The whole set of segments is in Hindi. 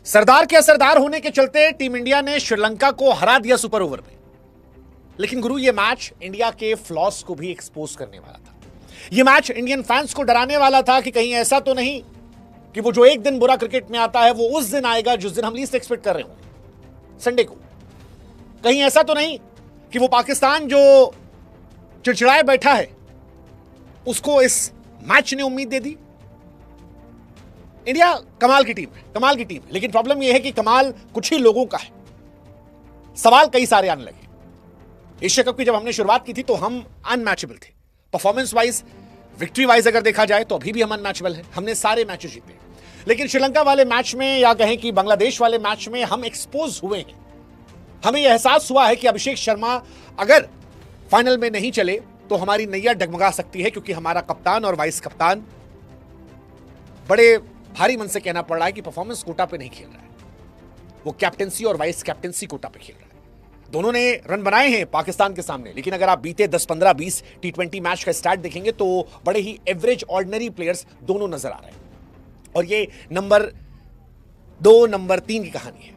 सरदार के असरदार होने के चलते टीम इंडिया ने श्रीलंका को हरा दिया सुपर ओवर में। लेकिन गुरु, ये मैच इंडिया के फ्लॉस को भी एक्सपोज करने वाला था। ये मैच इंडियन फैंस को डराने वाला था कि कहीं ऐसा तो नहीं कि वो जो एक दिन बुरा क्रिकेट में आता है वो उस दिन आएगा जिस दिन हम लीस्ट एक्सपेक्ट कर रहे होंगे, संडे को। कहीं ऐसा तो नहीं कि वो पाकिस्तान जो चिड़चिड़ाए बैठा है उसको इस मैच ने उम्मीद दे दी। इंडिया कमाल की टीम है, कमाल की टीम है, लेकिन प्रॉब्लम यह है कि कमाल कुछ ही लोगों का है, सवाल कई सारे आने लगे। एशिया कप की जब हमने शुरुआत की थी तो हम अनमैचेबल थे, परफॉर्मेंस वाइज, विक्ट्री वाइज अगर देखा जाए तो अभी भी हम अनमैचेबल हैं। हमने सारे मैचेस जीते, लेकिन श्रीलंका वाले मैच में या कहें कि बांग्लादेश वाले मैच में हम एक्सपोज हुए हैं। हमें यह एहसास हुआ है कि अभिषेक शर्मा अगर फाइनल में नहीं चले तो हमारी नैया डगमगा सकती है, क्योंकि हमारा कप्तान और वाइस कप्तान बड़े भारी मन से कहना पड़ रहा है कि परफॉर्मेंस कोटा पे नहीं खेल रहा है, वो कैप्टेंसी और वाइस कैप्टेंसी कोटा पे खेल रहा है। दोनों ने रन बनाए हैं पाकिस्तान के सामने, लेकिन अगर आप बीते 10, 15, 20 T20 मैच का स्टार्ट देखेंगे तो बड़े ही एवरेज ऑर्डिनरी प्लेयर्स दोनों नजर आ रहे हैं। और ये नंबर 2, नंबर 3 की कहानी है।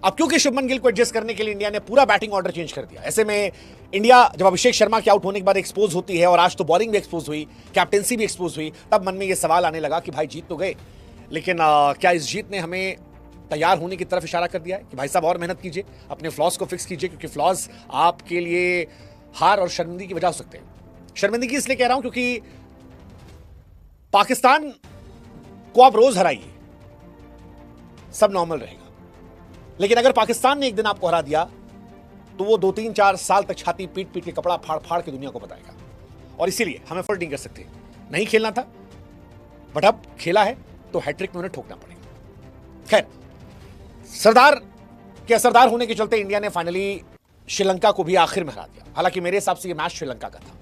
अब क्योंकि शुभमन गिल को एडजस्ट करने के लिए इंडिया ने पूरा बैटिंग ऑर्डर चेंज कर दिया, ऐसे में इंडिया जब अभिषेक शर्मा के आउट होने के बाद एक्सपोज होती है, और आज तो बॉलिंग भी एक्सपोज हुई, कैप्टेंसी भी एक्सपोज हुई, तब मन में यह सवाल आने लगा कि भाई जीत तो गए, लेकिन क्या इस जीत ने हमें तैयार होने की तरफ इशारा कर दिया है कि भाई साहब और मेहनत कीजिए, अपने फ्लॉस को फिक्स कीजिए, क्योंकि फ्लॉस आपके लिए हार और शर्मिंदगी की वजह हो सकते हैं। शर्मिंदगी इसलिए कह रहा हूं क्योंकि पाकिस्तान को आप रोज हराइए, सब नॉर्मल रहेगा, लेकिन अगर पाकिस्तान ने एक दिन आपको हरा दिया तो वो 2, 3, 4 साल तक छाती पीट पीट के कपड़ा फाड़ फाड़ के दुनिया को बताएगा। और इसीलिए हमें एफर्ट नहीं कर सकते, नहीं खेलना था, बट अब खेला है तो हैट्रिक में उन्हें ठोकना पड़ेगा। खैर, सरदार के असरदार होने के चलते इंडिया ने फाइनली श्रीलंका को भी आखिर में हरा दिया। हालांकि मेरे हिसाब से यह मैच श्रीलंका का था,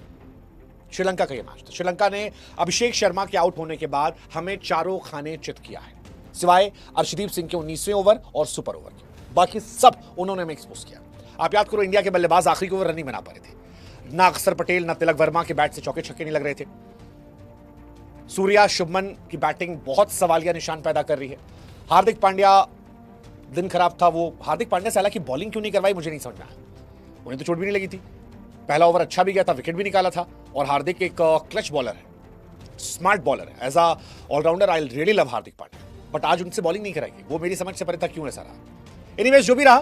श्रीलंका का यह मैच था। श्रीलंका ने अभिषेक शर्मा के आउट होने के बाद हमें चारों खाने चित किया है, सिवाय अर्शदीप सिंह के 19वें ओवर और सुपर ओवर के। बाकी सब उन्होंने हमें एक्सपोज किया। आप याद करो, इंडिया के बल्लेबाज आखिरी ओवर रन नहीं बना पा रहे थे। ना अक्षर पटेल ना तिलक वर्मा के बैट से चौके छक्के नहीं लग रहे थे। सूर्या, शुभमन की बैटिंग बहुत सवालिया निशान पैदा कर रही है। हार्दिक पांड्या, दिन खराब था वो। हार्दिक पांड्या से हालांकि बॉलिंग क्यों नहीं करवाई मुझे नहीं समझ में आया। उन्हें तो चोट भी नहीं लगी थी, पहला ओवर अच्छा भी गया था, विकेट भी निकाला था। और हार्दिक एक क्लच बॉलर है, स्मार्ट बॉलर है। As a allrounder I really love Hardik Pandya, but आज उनसे बॉलिंग नहीं कराएगी, वो मेरी समझ से परे था क्यों ऐसा रहा। एनीवेज, जो भी रहा,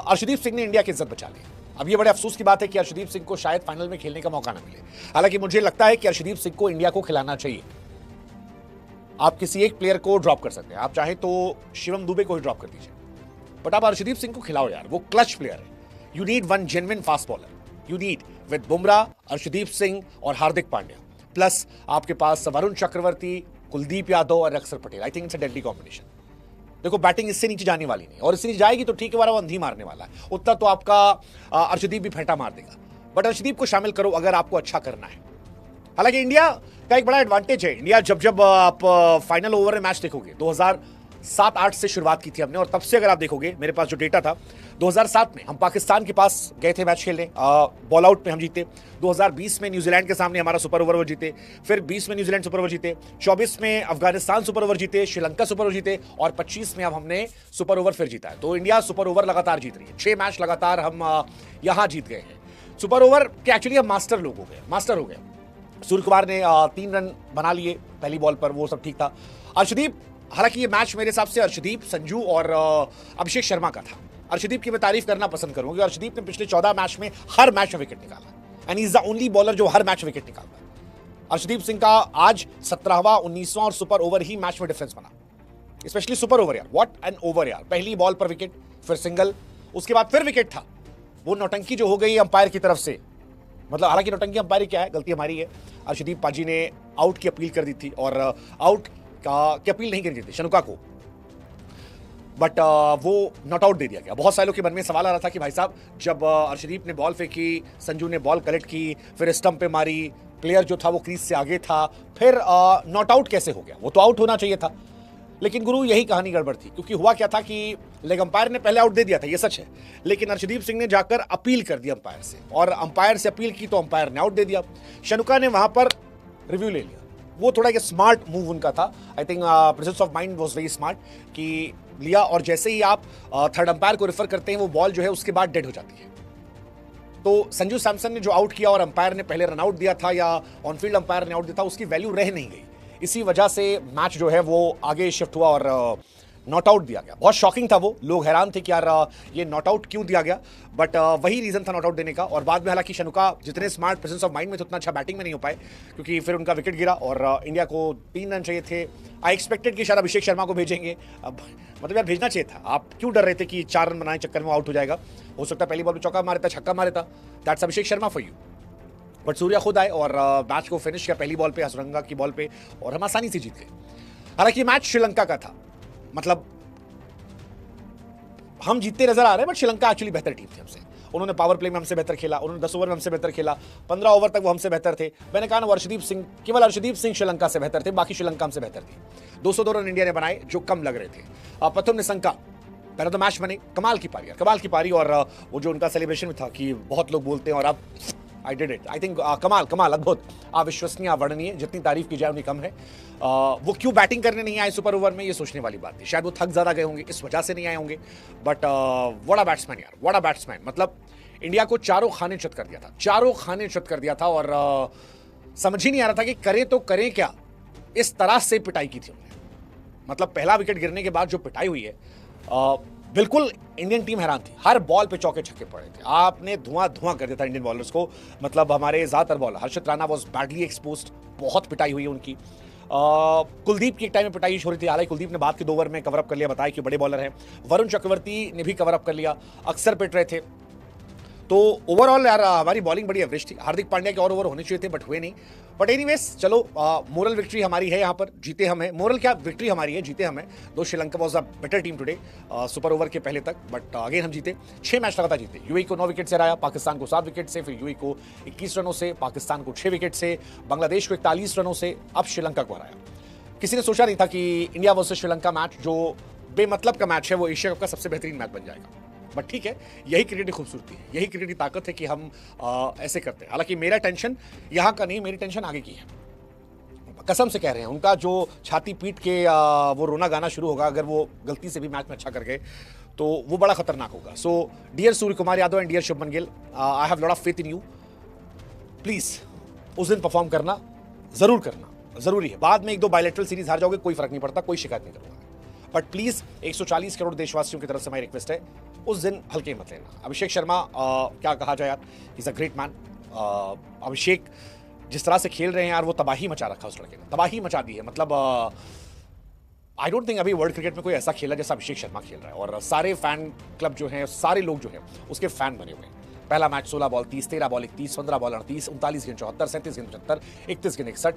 अर्शदीप सिंह ने इंडिया की इज्जत बचा ली। अब ये बड़े अफसोस की बात है कि अर्शदीप सिंह को शायद फाइनल में खेलने का मौका ना मिले। हालांकि मुझे लगता है कि अर्शदीप सिंह को इंडिया को खिलाना चाहिए। आप किसी एक प्लेयर को ड्रॉप कर सकते हैं, आप चाहे तो शिवम दुबे को ही ड्रॉप कर दीजिए, बट आप अर्शदीप सिंह को खिलाओ यार, वो क्लच प्लेयर है। You need one genuine fast bowler, you need with Bumrah, Arshdeep Singh और हार्दिक पांड्या, प्लस आपके पास वरुण चक्रवर्ती, कुलदीप यादव और अक्षर Patel. I think it's a deadly combination. देखो, बैटिंग इससे नीचे जाने वाली नहीं, और इससे नीचे जाएगी तो ठीक है, वो अंधी मारने वाला है, उतना तो आपका अर्शदीप भी फेंटा मार देगा। बट अर्शदीप को शामिल करो अगर आपको अच्छा करना है। हालांकि इंडिया का एक बड़ा एडवांटेज है, इंडिया जब आप फाइनल ओवर में मैच देखोगे, 2007-8 से शुरुआत की थी हमने, और तब से अगर आप देखोगे, मेरे पास जो डेटा था, 2007 में हम पाकिस्तान के पास गए थे मैच खेलने, बॉल आउट में हम जीते। 2020 में न्यूजीलैंड के सामने हमारा सुपर ओवर जीते, फिर 20 में न्यूजीलैंड सुपर ओवर जीते, 24 में अफगानिस्तान सुपर ओवर जीते, श्रीलंका सुपर ओवर जीते, और 25 में अब हमने सुपर ओवर फिर जीता है। तो इंडिया सुपर ओवर लगातार जीत रही है, 6 मैच लगातार हम यहां जीत गए हैं। सुपर ओवर के एक्चुअली हम मास्टर लोग हो गए, मास्टर हो गए। सूर्य कुमार ने 3 रन बना लिए पहली बॉल पर, वो सब ठीक था। अर्शदीप, हालांकि ये मैच मेरे हिसाब से अर्शदीप, संजू और अभिषेक शर्मा का था। अर्शदीप की मैं तारीफ करना पसंद करूंगा, अर्शदीप ने पिछले 14 मैच में हर मैच में विकेट निकाला, and is the only bowler जो हर मैच में विकेट निकालता है। अर्शदीप सिंह का आज 17वां, 19वां और सुपर ओवर ही मैच में डिफरेंस बना, स्पेशली सुपर ओवर यार, व्हाट एन ओवर यार। पहली बॉल पर विकेट, फिर सिंगल, उसके बाद फिर विकेट था। वो नौटंकी जो हो गई अंपायर की तरफ से, मतलब हालांकि नौटंकी अंपायर क्या है, गलती हमारी है। अर्शदीप पाजी ने आउट की अपील कर दी थी, और आउट की अपील नहीं करी थी शनुका को, बट वो नॉट आउट दे दिया गया। बहुत सारे लोग के मन में सवाल आ रहा था कि भाई साहब, जब अर्शदीप ने बॉल फेंकी, संजू ने बॉल कलेक्ट की, फिर स्टंप पे मारी, प्लेयर जो था वो क्रीज से आगे था, फिर नॉट आउट कैसे हो गया? वो तो आउट होना चाहिए था। लेकिन गुरु, यही कहानी गड़बड़ थी, क्योंकि हुआ क्या था कि लेग अंपायर ने पहले आउट दे दिया था, ये सच है, लेकिन अर्शदीप सिंह ने जाकर अपील कर दी अंपायर से, और अंपायर से अपील की तो अंपायर ने आउट दे दिया। शनुका ने वहां पर रिव्यू ले लिया, वो थोड़ा एक स्मार्ट मूव उनका था। I think presence of mind was very smart कि लिया, और जैसे ही आप थर्ड अंपायर को रेफर करते हैं वो बॉल जो है उसके बाद डेड हो जाती है। तो संजू सैमसन ने जो आउट किया और अंपायर ने पहले रन आउट दिया था या ऑन फील्ड अंपायर ने आउट दिया था, उसकी वैल्यू रह नहीं गई। इसी वजह से मैच जो है वो आगे शिफ्ट हुआ और नॉट आउट दिया गया। बहुत शॉकिंग था वो, लोग हैरान थे कि यार ये नॉट आउट क्यों दिया गया, बट वही रीजन था नॉट आउट देने का। और बाद में हालांकि शनुका जितने स्मार्ट प्रेजेंस ऑफ माइंड में थे उतना अच्छा बैटिंग में नहीं हो पाए, क्योंकि फिर उनका विकेट गिरा और इंडिया को 3 रन चाहिए थे। आई एक्सपेक्टेड कि शायद अभिषेक शर्मा को भेजेंगे, अब मतलब यार भेजना चाहिए था। आप क्यों डर रहे थे कि 4 रन बनाने चक्कर में आउट हो जाएगा? हो सकता है पहली बॉल में चौका मारे था, छक्का मारे था, that's Abhishek Sharma for you. But Surya खुद आए और मैच को फिनिश किया पहली बॉल पे, हसरंगा की बॉल पे, और हम आसानी से जीत गए। हालांकि मैच श्रीलंका का था, मतलब हम जीतते नजर आ रहे हैं, बट श्रीलंका एक्चुअली बेहतर टीम थी हमसे। उन्होंने पावर प्ले में हमसे बेहतर खेला, उन्होंने 10 ओवर में हमसे बेहतर खेला, 15 ओवर तक वो हमसे बेहतर थे। मैंने कहा ना, केवल अर्शदीप सिंह श्रीलंका से बेहतर थे, बाकी श्रीलंका हमसे बेहतर थी। 202 रन इंडिया ने बनाए जो कम लग रहे थे। प्रथम निशंका पहले तो मैच बने, कमाल की पारी, और वो जो उनका सेलिब्रेशन था कि बहुत लोग बोलते हैं और अब I did it. I think कमाल, अद्भुत, अविश्वसनीय, अवर्णनीय, जितनी तारीफ की जाए उतनी कम है। वो क्यों बैटिंग करने नहीं आए सुपर ओवर में, ये सोचने वाली बात थी। शायद वो थक ज्यादा गए होंगे, इस वजह से नहीं आए होंगे। बट व्हाट अ बैट्समैन यार, व्हाट अ बैट्समैन। मतलब इंडिया को चारों खाने चुत कर दिया था, और समझ ही नहीं आ रहा था कि करें तो करें क्या। इस तरह से पिटाई की थी उन्होंने, मतलब पहला विकेट गिरने के बाद जो पिटाई हुई है, बिल्कुल इंडियन टीम हैरान थी। हर बॉल पे चौके छक्के पड़े थे, आपने धुआं कर दिया था इंडियन बॉलर्स को। मतलब हमारे ज्यादातर bowler, Harshit Rana was badly exposed, बहुत पिटाई हुई है उनकी। कुलदीप की एक टाइम में पिटाई हो रही थी, हालांकि कुलदीप ने बाद के 2 ओवर में कवर अप कर लिया, बताया कि बड़े बॉलर हैं। वरुण चक्रवर्ती ने भी कवर अप कर लिया, अक्सर पिट रहे थे। तो ओवरऑल यार हमारी बॉलिंग बड़ी एवरेज थी। हार्दिक पांड्या के और ओवर होने चाहिए थे, बट हुए नहीं। बट एनीवेज चलो, मोरल विक्ट्री हमारी है, यहाँ पर जीते हम हैं। मोरल क्या, विक्ट्री हमारी है, जीते हम हैं। दो Sri Lanka was a better team today super over के पहले तक, बट अगेन हम जीते। 6 मैच लगातार जीते। यूएई को 9 विकेट से हराया, पाकिस्तान को 7 विकेट से, फिर यूएई को 21 रनों से, पाकिस्तान को 6 विकेट से, बांग्लादेश को 41 रनों से, अब श्रीलंका को हराया। किसी ने सोचा नहीं था कि इंडिया वर्सेस श्रीलंका मैच, जो बेमतलब का मैच है, वो एशिया कप का सबसे बेहतरीन मैच बन जाएगा। बट ठीक है, यही क्रिकेट की खूबसूरती है, यही क्रिकेट की ताकत है कि हम ऐसे करते हैं। हालांकि मेरा टेंशन यहाँ का नहीं, मेरी टेंशन आगे की है। कसम से कह रहे हैं, उनका जो छाती पीट के वो रोना गाना शुरू होगा अगर वो गलती से भी मैच में अच्छा कर गए, तो वो बड़ा खतरनाक होगा। So dear Suryakumar Yadav and dear Shubman Gill, I have lot of faith in you. Please उस दिन परफॉर्म करना, जरूर करना, जरूरी है। बाद में 1-2 बायलैटरल सीरीज हार जाओगे, कोई फर्क नहीं पड़ता, कोई शिकायत नहीं करूंगा। बट प्लीज 140 करोड़ देशवासियों की तरफ से मेरी रिक्वेस्ट है, उस दिन हल्के मत लेना। अभिषेक शर्मा, क्या कहा जाए यार, इज अ ग्रेट मैन। अभिषेक जिस तरह से खेल रहे हैं यार, वो तबाही मचा रखा उस लड़के ने, तबाही मचा दी है। मतलब आई डोंट थिंक अभी वर्ल्ड क्रिकेट में कोई ऐसा खेला जैसा अभिषेक शर्मा खेल रहा है। और सारे फैन क्लब जो हैं, सारे लोग जो हैं उसके फैन बने हुए हैं। पहला मैच 16 बॉल 30, 13 बॉल 31, 15 बॉल 38, 39 गेंद 74, 37 गेंद 75, 31 गेंद 61,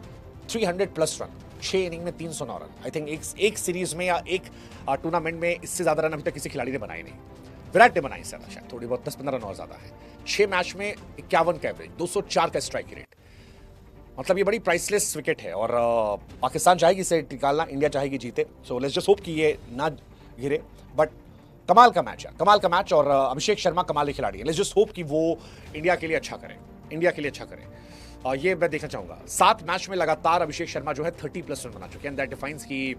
300+ रन, 6 इनिंग में 309 रन। आई थिंक एक सीरीज में या एक टूर्नामेंट में इससे ज्यादा रन अभी तक किसी खिलाड़ी ने बनाए नहीं। विराट ने बनाई ज्यादा, शायद थोड़ी बहुत 10-15 रन और ज्यादा है। 6 मैच में 51 का एवरेज, 204 का स्ट्राइक रेट। मतलब ये बड़ी प्राइसलेस विकेट है, और पाकिस्तान चाहेगी इसे निकालना, इंडिया चाहेगी जीते। सो लेट्स जस्ट होप कि ये ना गिरे। बट कमाल का मैच है, कमाल का मैच, और अभिषेक शर्मा कमाल के खिलाड़ी है। लेट्स जस्ट होप कि वो इंडिया के लिए अच्छा करें, इंडिया के लिए अच्छा करें। ये मैं देखना चाहूंगा। 7 मैच में लगातार अभिषेक शर्मा जो है 30+ रन बना चुके हैं, दैट डिफाइंस की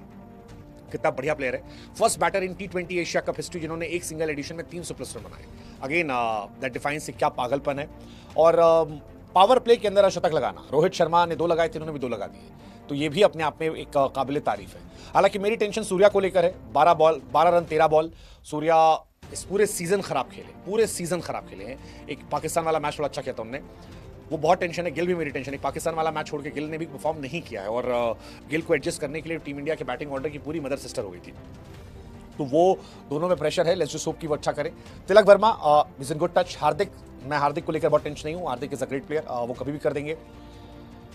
कितना बढ़िया प्लेयर है। First batter in T20 Asia cup history जिन्होंने एक सिंगल एडिशन में 300+ रन बनाए। अगेन दैट डिफाइंस क्या पागलपन है। और पावर प्ले के अंदर शतक लगाना, रोहित शर्मा ने 2 लगाए थे, इन्होंने भी 2 लगा दिए, तो ये भी अपने आप में एक काबिल तारीफ है। हालांकि मेरी टेंशन सूर्या को लेकर है। 12 रन 13 बॉल। सूर्या इस पूरे सीजन खराब खेले हैं। एक पाकिस्तान वाला मैच थोड़ा अच्छा किया था उन्होंने, वो बहुत टेंशन है। गिल भी मेरी टेंशन है। पाकिस्तान वाला मैच छोड़ के गिल ने भी परफॉर्म नहीं किया है, और गिल को एडजस्ट करने के लिए टीम इंडिया के बैटिंग ऑर्डर की पूरी मदर सिस्टर हो गई थी, तो वो दोनों में प्रेशर है। लेट्स जस्ट होप कि वो अच्छा करे। Tilak Varma is in good touch. मैं हार्दिक को लेकर बहुत टेंशन नहीं हूं। Hardik is a great player, वो कभी भी कर देंगे।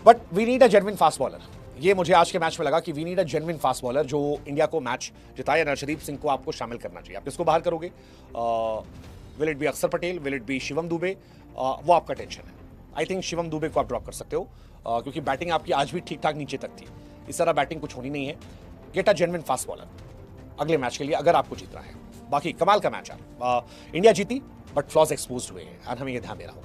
But we need a genuine fast bowler. ये मुझे आज के मैच में लगा कि we need a genuine fast bowler जो इंडिया को मैच जिताए। अर्शदीप सिंह को आपको शामिल करना चाहिए। आप किसको बाहर करोगे? विल इट बी अक्षर Patel, will it be Shivam Dubey? वो आपका टेंशन है। आई थिंक शिवम दुबे को आप ड्रॉप कर सकते हो, क्योंकि बैटिंग आपकी आज भी ठीक ठाक नीचे तक थी। इस तरह बैटिंग कुछ होनी नहीं है। Get a genuine fast bowler अगले मैच के लिए, अगर आपको जीतना है। बाकी कमाल का मैच है। इंडिया जीती, बट फ्लॉज एक्सपोज हुए हैं, और हमें ये ध्यान देना होगा।